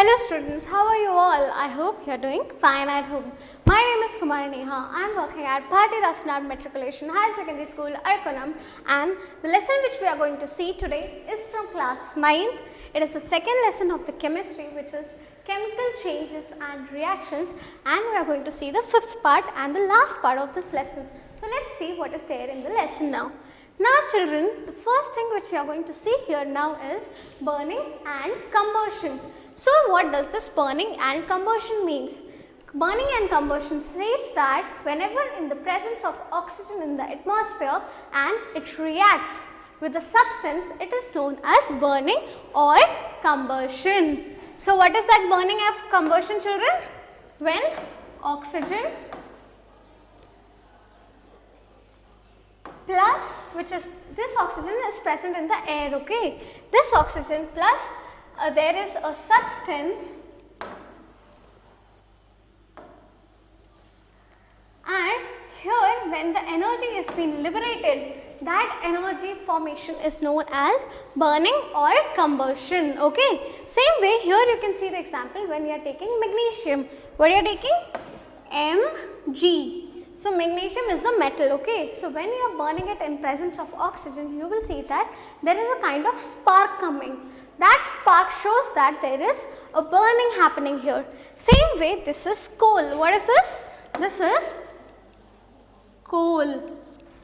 Hello students, how are you all? I hope you are doing fine at home. My name is Kumari Neha. I am working at Bharatidasan Matriculation Higher Secondary School, Arkonam, and the lesson which we are going to see today is from class 9th. It is the second lesson of the chemistry, which is chemical changes and reactions, and we are going to see the fifth part and the last part of this lesson. So let's see what is there in the lesson now. Now children, the first thing which you are going to see here now is burning and combustion. So what does this burning and combustion means? Burning and combustion states that whenever in the presence of oxygen in the atmosphere and it reacts with a substance, it is known as burning or combustion. So what is that burning of combustion, children? When oxygen plus, which is this oxygen is present in the air, okay. This oxygen plus there is a substance and here when the energy is being liberated, that energy formation is known as burning or combustion, okay. Same way here you can see the example when you are taking magnesium. What are you taking? Mg. So magnesium is a metal, okay. So when you are burning it in presence of oxygen, you will see that there is a kind of spark coming. That spark shows that there is a burning happening here. Same way, this is coal. What is this? This is coal.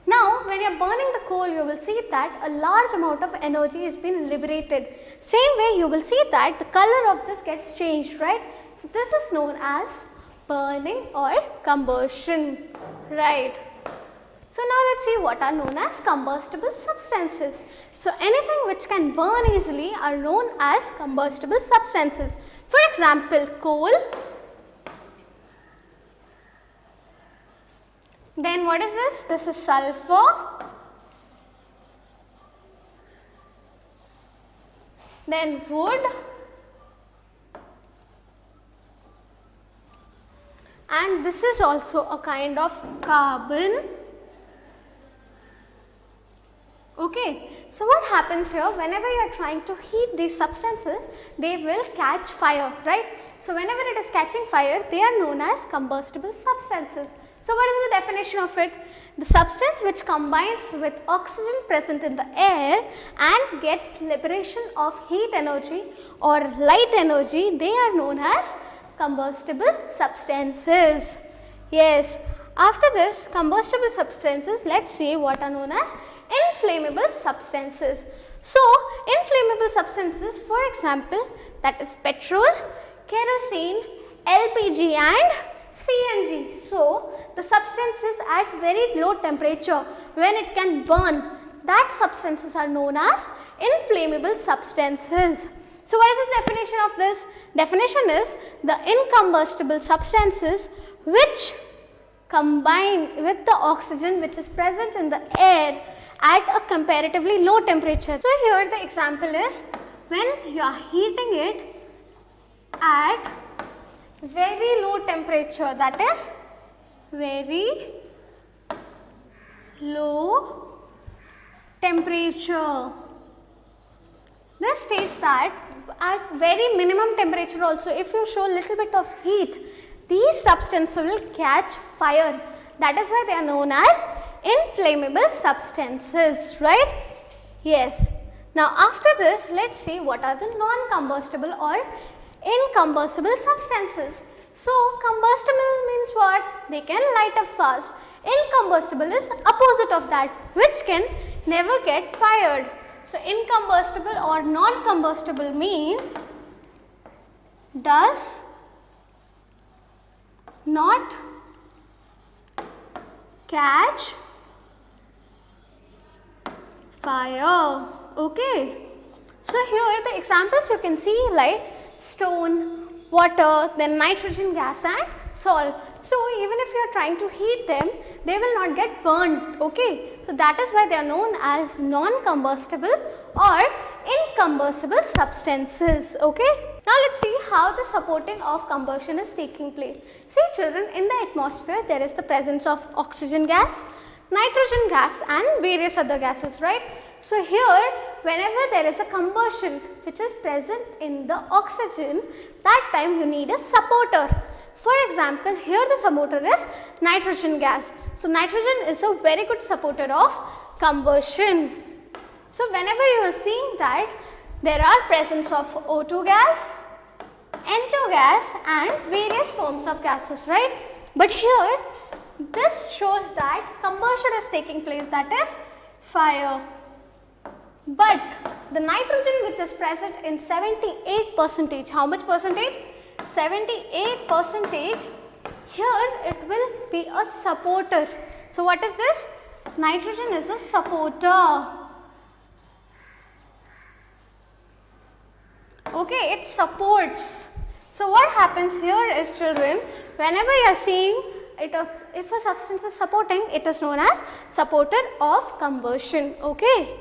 Now when you are burning the coal, you will see that a large amount of energy is being liberated. Same way, you will see that the color of this gets changed, right. So this is known as burning or combustion, right. So now let's see what are known as combustible substances. So anything which can burn easily are known as combustible substances. For example, coal. Then what is this? This is sulfur. Then wood. And this is also a kind of carbon. Okay, so what happens here, whenever you are trying to heat these substances, they will catch fire, right. So whenever it is catching fire, they are known as combustible substances. So what is the definition of it? The substance which combines with oxygen present in the air and gets liberation of heat energy or light energy, they are known as combustible substances. Yes, after this combustible substances, let's see what are known as inflammable substances. So inflammable substances, for example, that is petrol, kerosene, LPG and CNG. So the substance is at very low temperature when it can burn, that substances are known as inflammable substances. So what is the definition of this? Definition is the incombustible substances which combine with the oxygen which is present in the air at a comparatively low temperature. So here the example is when you are heating it at very low temperature, that is very low temperature. This states that at very minimum temperature also, if you show little bit of heat, these substances will catch fire. That is why they are known as inflammable substances, right? Yes. Now after this, let's see what are the non-combustible or incombustible substances. So combustible means what? They can light up fast. Incombustible is opposite of that, which can never get fired. So incombustible or non-combustible means does not catch fire, okay. So here the examples you can see like stone, water, then nitrogen gas and salt. So even if you are trying to heat them, they will not get burnt, okay. So that is why they are known as non-combustible or incombustible substances, okay. Now let's see how the supporting of combustion is taking place. See children, in the atmosphere there is the presence of oxygen gas, nitrogen gas and various other gases, right. So here whenever there is a combustion which is present in the oxygen, that time you need a supporter. For example, here the supporter is nitrogen gas. So nitrogen is a very good supporter of combustion. So whenever you are seeing that there are presence of O2 gas, N2 gas and various forms of gases, right. But here this shows that combustion is taking place, that is fire. But the nitrogen which is present in 78%, how much percentage? 78%, here it will be a supporter. So what is this? Nitrogen is a supporter. Okay, it supports. So what happens here is, children, whenever you are seeing it, if a substance is supporting, it is known as supporter of combustion. Okay.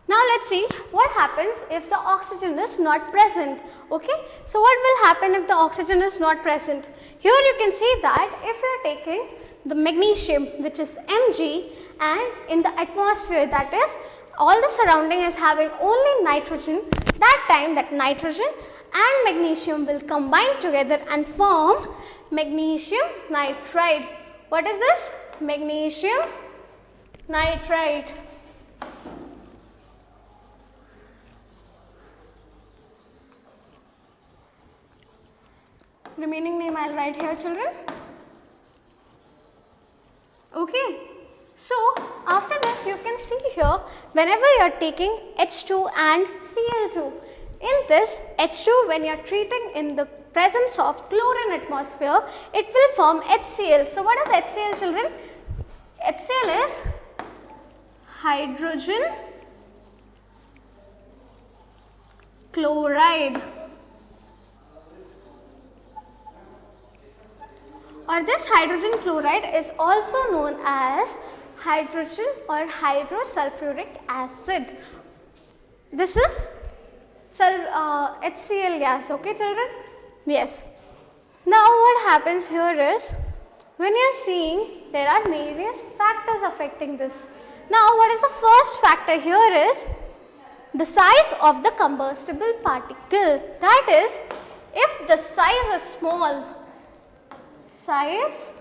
Now let's see what happens if the oxygen is not present. Okay. So what will happen if the oxygen is not present? Here you can see that if you are taking the magnesium, which is Mg, and in the atmosphere, that is all the surrounding is having only nitrogen, that time that nitrogen and magnesium will combine together and form magnesium nitride. What is this? Magnesium nitride. Remaining name I will write here, children. Okay. So after this you can see here, whenever you are taking H2 and Cl2, in this H2, when you are treating in the presence of chlorine atmosphere, it will form HCl. So what is HCl, children? HCl is hydrogen chloride, or this hydrogen chloride is also known as hydrogen or hydrosulfuric acid. This is HCl gas. Okay, children? Yes. Now what happens here is, when you are seeing, there are various factors affecting this. Now what is the first factor here is the size of the combustible particle. That is, if the size is small, size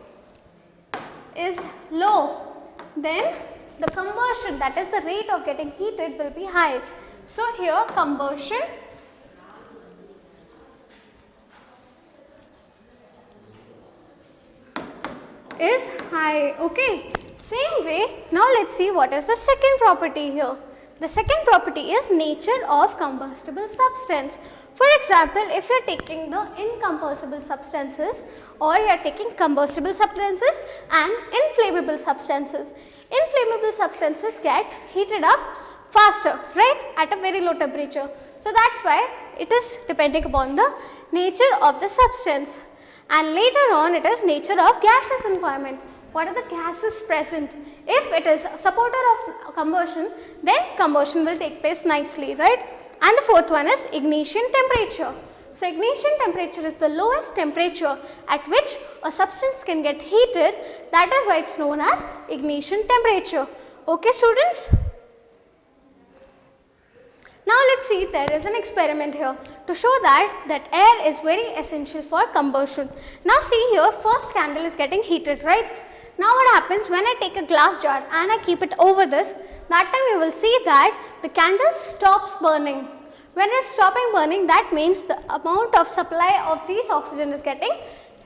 is low, then the combustion, that is the rate of getting heated, will be high. So here combustion is high. Okay. Same way, now let's see what is the second property here. The second property is nature of combustible substance. For example, if you are taking the incombustible substances, or you are taking combustible substances and inflammable substances. Inflammable substances get heated up faster, right, at a very low temperature. So that's why it is depending upon the nature of the substance. And later on, it is nature of gaseous environment. What are the gases present? If it is a supporter of combustion, then combustion will take place nicely, right? And the fourth one is ignition temperature. So ignition temperature is the lowest temperature at which a substance can get heated. That is why it is known as ignition temperature. Okay, students? Now let's see, there is an experiment here to show that air is very essential for combustion. Now see here, first candle is getting heated, right? Now what happens when I take a glass jar and I keep it over this, that time you will see that the candle stops burning. When it is stopping burning, that means the amount of supply of this oxygen is getting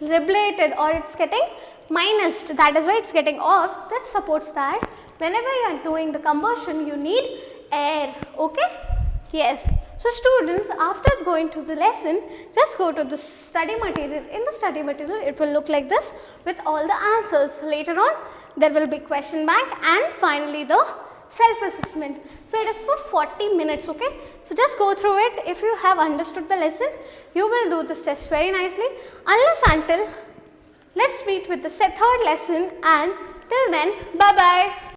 liberated, or it is getting minused. That is why it is getting off. This supports that whenever you are doing the combustion, you need air. Okay? Yes. So students, after going to the lesson, just go to the study material. In the study material, it will look like this with all the answers. Later on, there will be question bank and finally the self-assessment. So it is for 40 minutes, okay. So just go through it. If you have understood the lesson, you will do this test very nicely. Unless until, let's meet with the third lesson, and till then, bye-bye.